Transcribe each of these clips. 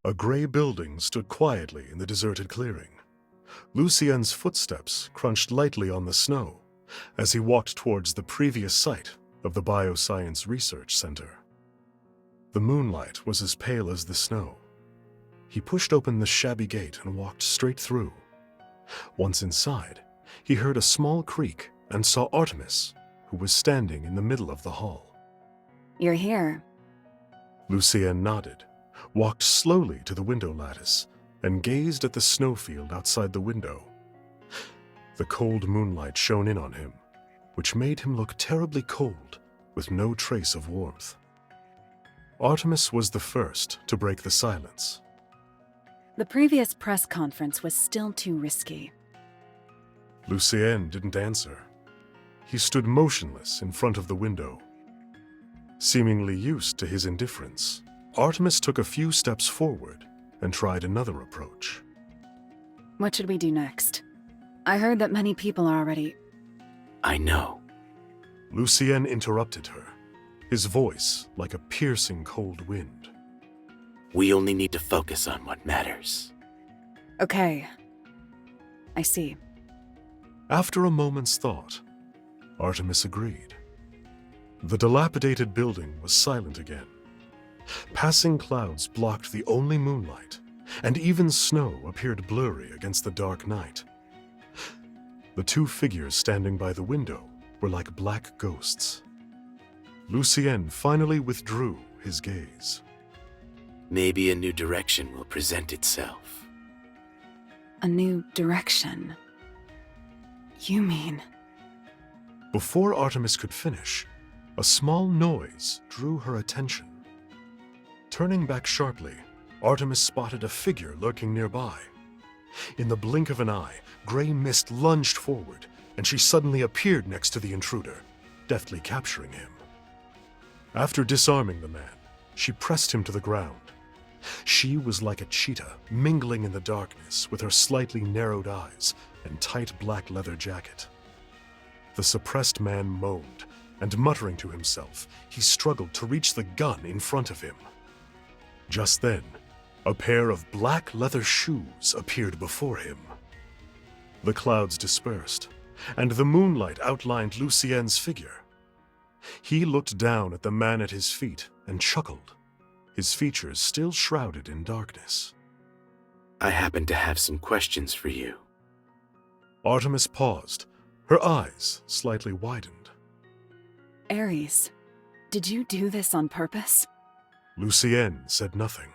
A gray building stood quietly in the deserted clearing. Lucien's footsteps crunched lightly on the snow as he walked towards the previous site of the Bioscience Research Center. The moonlight was as pale as the snow. He pushed open the shabby gate and walked straight through. Once inside, he heard a small creak and saw Artemis, who was standing in the middle of the hall. You're here. Lucien nodded, walked slowly to the window lattice, and gazed at the snowfield outside the window. The cold moonlight shone in on him, which made him look terribly cold, with no trace of warmth. Artemis was the first to break the silence. The previous press conference was still too risky. Lucien didn't answer. He stood motionless in front of the window. Seemingly used to his indifference, Artemis took a few steps forward and tried another approach. What should we do next? I heard that many people are already... I know. Lucien interrupted her, his voice like a piercing cold wind. We only need to focus on what matters. Okay. I see. After a moment's thought, Artemis agreed. The dilapidated building was silent again. Passing clouds blocked the only moonlight, and even snow appeared blurry against the dark night. The two figures standing by the window were like black ghosts. Lucien finally withdrew his gaze. Maybe a new direction will present itself. A new direction. You mean... Before Artemis could finish, a small noise drew her attention. Turning back sharply, Artemis spotted a figure lurking nearby. In the blink of an eye, gray mist lunged forward, and she suddenly appeared next to the intruder, deftly capturing him. After disarming the man, she pressed him to the ground. She was like a cheetah, mingling in the darkness with her slightly narrowed eyes and tight black leather jacket. The suppressed man moaned, and muttering to himself, he struggled to reach the gun in front of him. Just then, a pair of black leather shoes appeared before him. The clouds dispersed, and the moonlight outlined Lucien's figure. He looked down at the man at his feet and chuckled, his features still shrouded in darkness. I happen to have some questions for you. Artemis paused, her eyes slightly widened. Ares, did you do this on purpose? Lucien said nothing.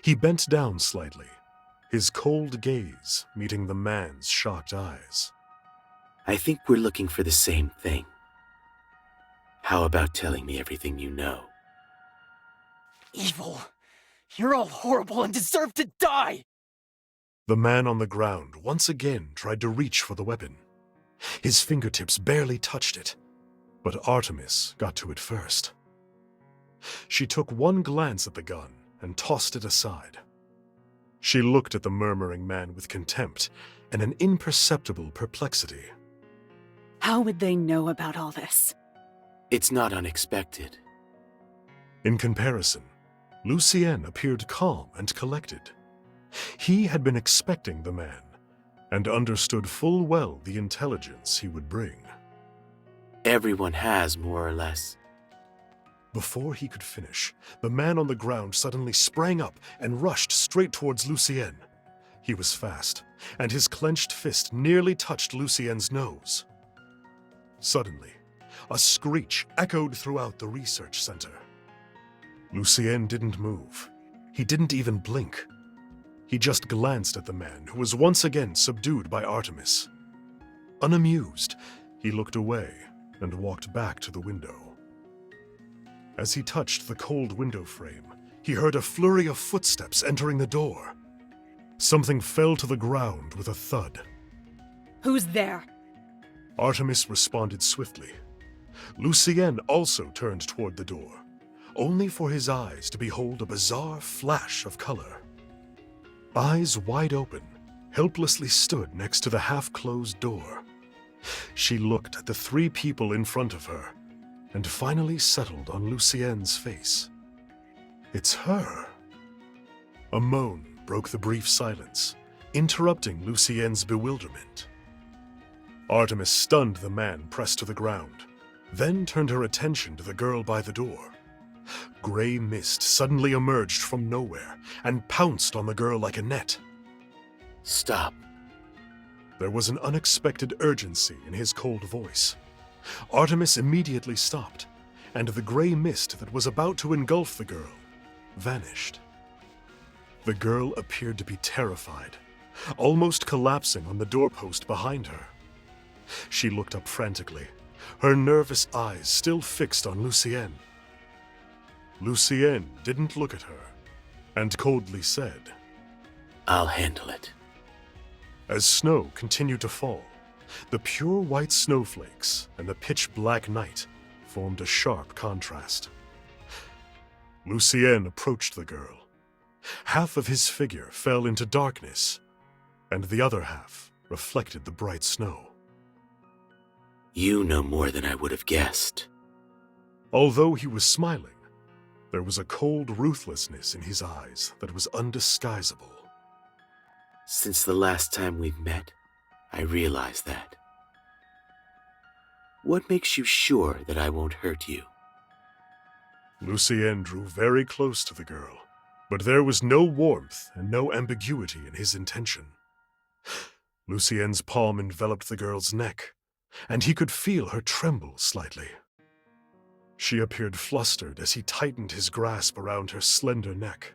He bent down slightly, his cold gaze meeting the man's shocked eyes. I think we're looking for the same thing. How about telling me everything you know? Evil! You're all horrible and deserve to die! The man on the ground once again tried to reach for the weapon. His fingertips barely touched it, but Artemis got to it first. She took one glance at the gun and tossed it aside. She looked at the murmuring man with contempt and an imperceptible perplexity. How would they know about all this? It's not unexpected. In comparison, Lucien appeared calm and collected. He had been expecting the man and understood full well the intelligence he would bring. Everyone has, more or less. Before he could finish, the man on the ground suddenly sprang up and rushed straight towards Lucien. He was fast, and his clenched fist nearly touched Lucien's nose. Suddenly, a screech echoed throughout the research center. Lucien didn't move. He didn't even blink. He just glanced at the man who was once again subdued by Artemis. Unamused, he looked away and walked back to the window. As he touched the cold window frame, he heard a flurry of footsteps entering the door. Something fell to the ground with a thud. Who's there? Artemis responded swiftly. Lucien also turned toward the door, only for his eyes to behold a bizarre flash of color. Eyes wide open, helplessly stood next to the half-closed door. She looked at the three people in front of her, and finally settled on Lucien's face. It's her. A moan broke the brief silence, interrupting Lucien's bewilderment. Artemis stunned the man pressed to the ground, then turned her attention to the girl by the door. Gray mist suddenly emerged from nowhere and pounced on the girl like a net. Stop. There was an unexpected urgency in his cold voice. Artemis immediately stopped, and the gray mist that was about to engulf the girl vanished. The girl appeared to be terrified, almost collapsing on the doorpost behind her. She looked up frantically, her nervous eyes still fixed on Lucien. Lucien didn't look at her, and coldly said, I'll handle it. As snow continued to fall, the pure white snowflakes and the pitch-black night formed a sharp contrast. Lucien approached the girl. Half of his figure fell into darkness, and the other half reflected the bright snow. You know more than I would have guessed. Although he was smiling, there was a cold ruthlessness in his eyes that was undisguisable. Since the last time we've met, I realized that. What makes you sure that I won't hurt you? Lucien drew very close to the girl, but there was no warmth and no ambiguity in his intention. Lucien's palm enveloped the girl's neck, and he could feel her tremble slightly. She appeared flustered as he tightened his grasp around her slender neck.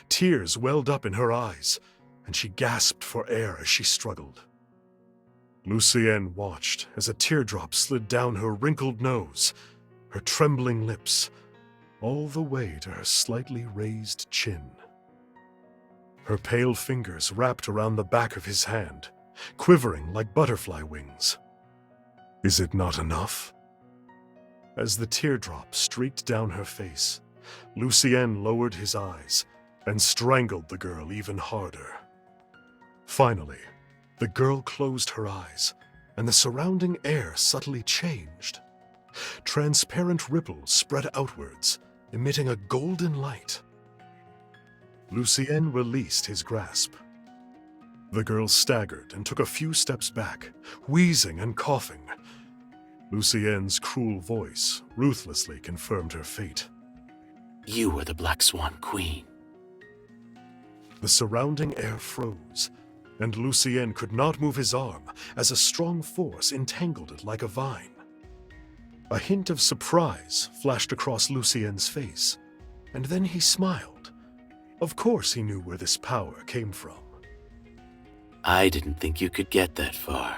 Tears welled up in her eyes, and she gasped for air as she struggled. Lucien watched as a teardrop slid down her wrinkled nose, her trembling lips, all the way to her slightly raised chin. Her pale fingers wrapped around the back of his hand, quivering like butterfly wings. Is it not enough? As the teardrop streaked down her face, Lucien lowered his eyes and strangled the girl even harder. Finally, the girl closed her eyes, and the surrounding air subtly changed. Transparent ripples spread outwards, emitting a golden light. Lucien released his grasp. The girl staggered and took a few steps back, wheezing and coughing. Lucien's cruel voice ruthlessly confirmed her fate. You are the Black Swan Queen. The surrounding air froze, and Lucien could not move his arm as a strong force entangled it like a vine. A hint of surprise flashed across Lucien's face, and then he smiled. Of course he knew where this power came from. I didn't think you could get that far.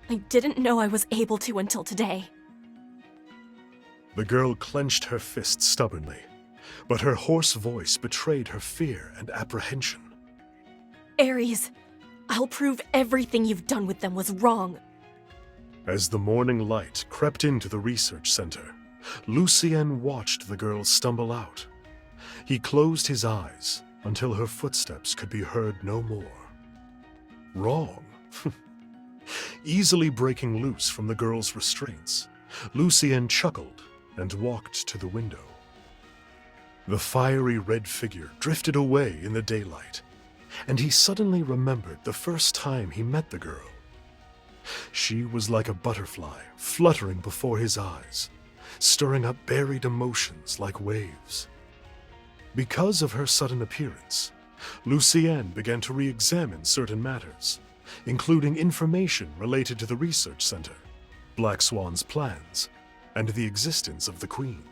I didn't know I was able to until today. The girl clenched her fist stubbornly, but her hoarse voice betrayed her fear and apprehension. Ares, I'll prove everything you've done with them was wrong. As the morning light crept into the research center, Lucien watched the girl stumble out. He closed his eyes until her footsteps could be heard no more. Wrong. Easily breaking loose from the girl's restraints, Lucien chuckled and walked to the window. The fiery red figure drifted away in the daylight, and he suddenly remembered the first time he met the girl. She was like a butterfly fluttering before his eyes, stirring up buried emotions like waves. Because of her sudden appearance, Lucien began to re-examine certain matters, including information related to the research center, Black Swan's plans, and the existence of the Queen.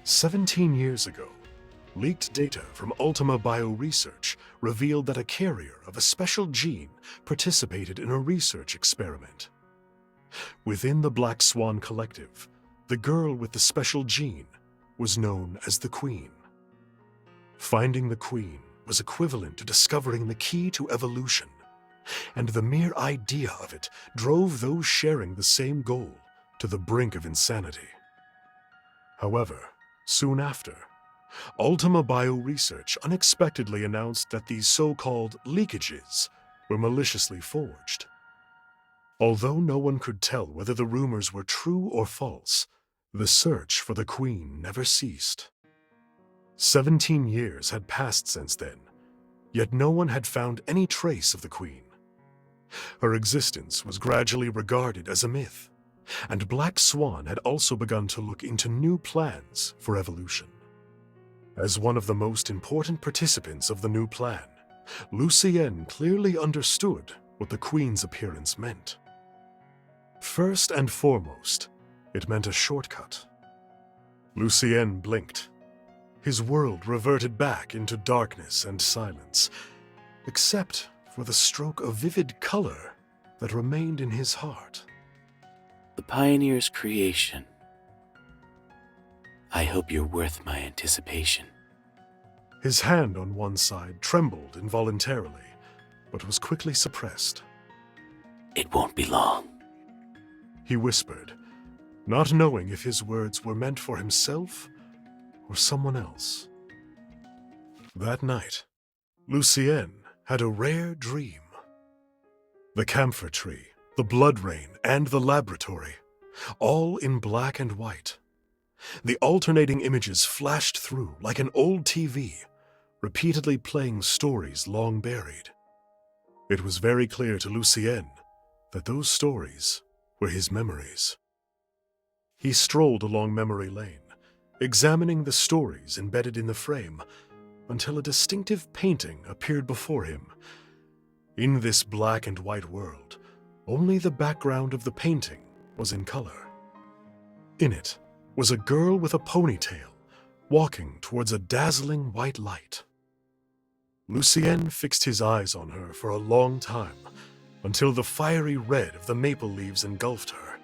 17 years ago, leaked data from Ultima Bioresearch revealed that a carrier of a special gene participated in a research experiment. Within the Black Swan Collective, the girl with the special gene was known as the Queen. Finding the Queen was equivalent to discovering the key to evolution, and the mere idea of it drove those sharing the same goal to the brink of insanity. However, soon after, Ultima Bioresearch unexpectedly announced that these so-called leakages were maliciously forged. Although no one could tell whether the rumors were true or false, the search for the Queen never ceased. 17 years had passed since then, yet no one had found any trace of the Queen. Her existence was gradually regarded as a myth, and Black Swan had also begun to look into new plans for evolution. As one of the most important participants of the new plan, Lucien clearly understood what the Queen's appearance meant. First and foremost, it meant a shortcut. Lucien blinked. His world reverted back into darkness and silence, except for the stroke of vivid color that remained in his heart. The Pioneer's creation. I hope you're worth my anticipation. His hand on one side trembled involuntarily, but was quickly suppressed. It won't be long. He whispered, not knowing if his words were meant for himself or someone else. That night, Lucien had a rare dream. The camphor tree, the blood rain, and the laboratory, all in black and white. The alternating images flashed through like an old TV, repeatedly playing stories long buried. It was very clear to Lucien that those stories were his memories. He strolled along memory lane, examining the stories embedded in the frame, until a distinctive painting appeared before him. In this black and white world, only the background of the painting was in color. In it was a girl with a ponytail, walking towards a dazzling white light. Lucien fixed his eyes on her for a long time, until the fiery red of the maple leaves engulfed her.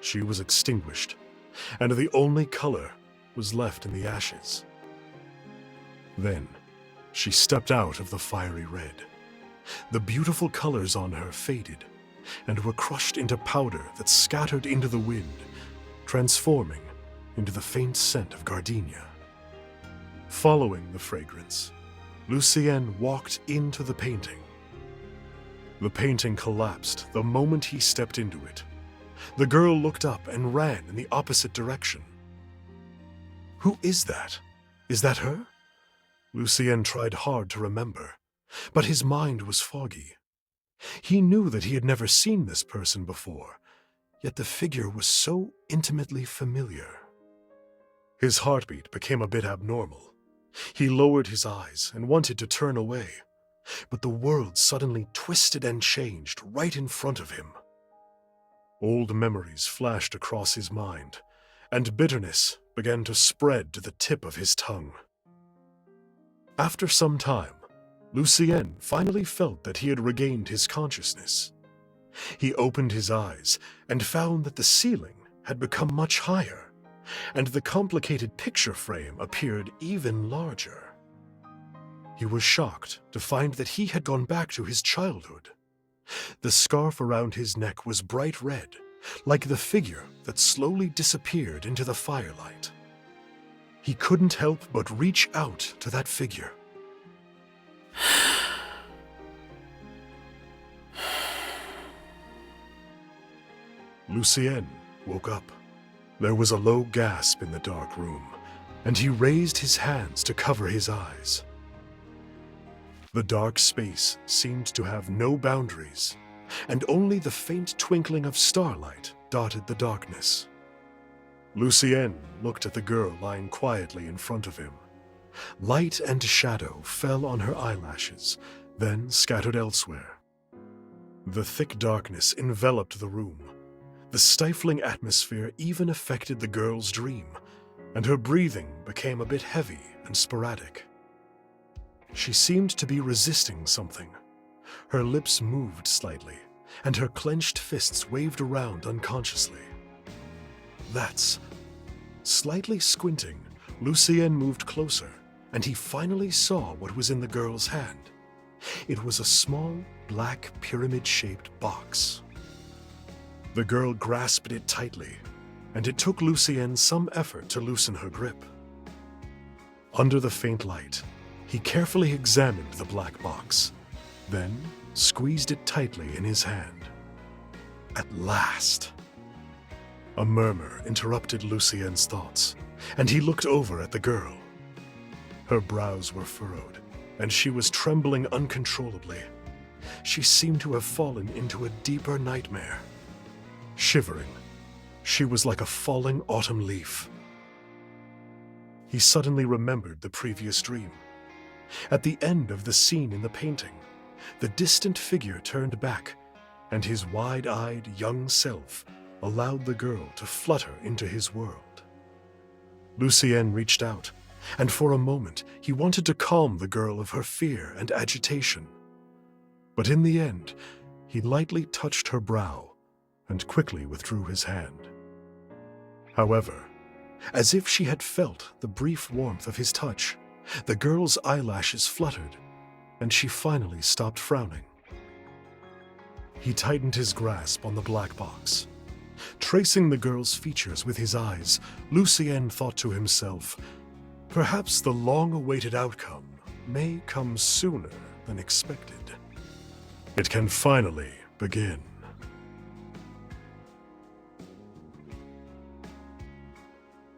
She was extinguished, and the only color was left in the ashes. Then, she stepped out of the fiery red. The beautiful colors on her faded, and were crushed into powder that scattered into the wind, transforming into the faint scent of gardenia. Following the fragrance, Lucien walked into the painting. The painting collapsed the moment he stepped into it. The girl looked up and ran in the opposite direction. Who is that? Is that her? Lucien tried hard to remember, but his mind was foggy. He knew that he had never seen this person before, yet the figure was so intimately familiar. His heartbeat became a bit abnormal. He lowered his eyes and wanted to turn away, but the world suddenly twisted and changed right in front of him. Old memories flashed across his mind, and bitterness began to spread to the tip of his tongue. After some time, Lucien finally felt that he had regained his consciousness. He opened his eyes and found that the ceiling had become much higher, and the complicated picture frame appeared even larger. He was shocked to find that he had gone back to his childhood. The scarf around his neck was bright red, like the figure that slowly disappeared into the firelight. He couldn't help but reach out to that figure. Lucien woke up. There was a low gasp in the dark room, and he raised his hands to cover his eyes. The dark space seemed to have no boundaries, and only the faint twinkling of starlight dotted the darkness. Lucien looked at the girl lying quietly in front of him. Light and shadow fell on her eyelashes, then scattered elsewhere. The thick darkness enveloped the room. The stifling atmosphere even affected the girl's dream, and her breathing became a bit heavy and sporadic. She seemed to be resisting something. Her lips moved slightly, and her clenched fists waved around unconsciously. Slightly squinting, Lucien moved closer, and he finally saw what was in the girl's hand. It was a small, black, pyramid-shaped box. The girl grasped it tightly, and it took Lucien some effort to loosen her grip. Under the faint light, he carefully examined the black box, then squeezed it tightly in his hand. At last! A murmur interrupted Lucien's thoughts, and he looked over at the girl. Her brows were furrowed, and she was trembling uncontrollably. She seemed to have fallen into a deeper nightmare. Shivering, she was like a falling autumn leaf. He suddenly remembered the previous dream. At the end of the scene in the painting, the distant figure turned back, and his wide-eyed young self allowed the girl to flutter into his world. Lucien reached out, and for a moment he wanted to calm the girl of her fear and agitation. But in the end, he lightly touched her brow and quickly withdrew his hand. However, as if she had felt the brief warmth of his touch, the girl's eyelashes fluttered, and she finally stopped frowning. He tightened his grasp on the black box. Tracing the girl's features with his eyes, Lucien thought to himself, perhaps the long-awaited outcome may come sooner than expected. It can finally begin.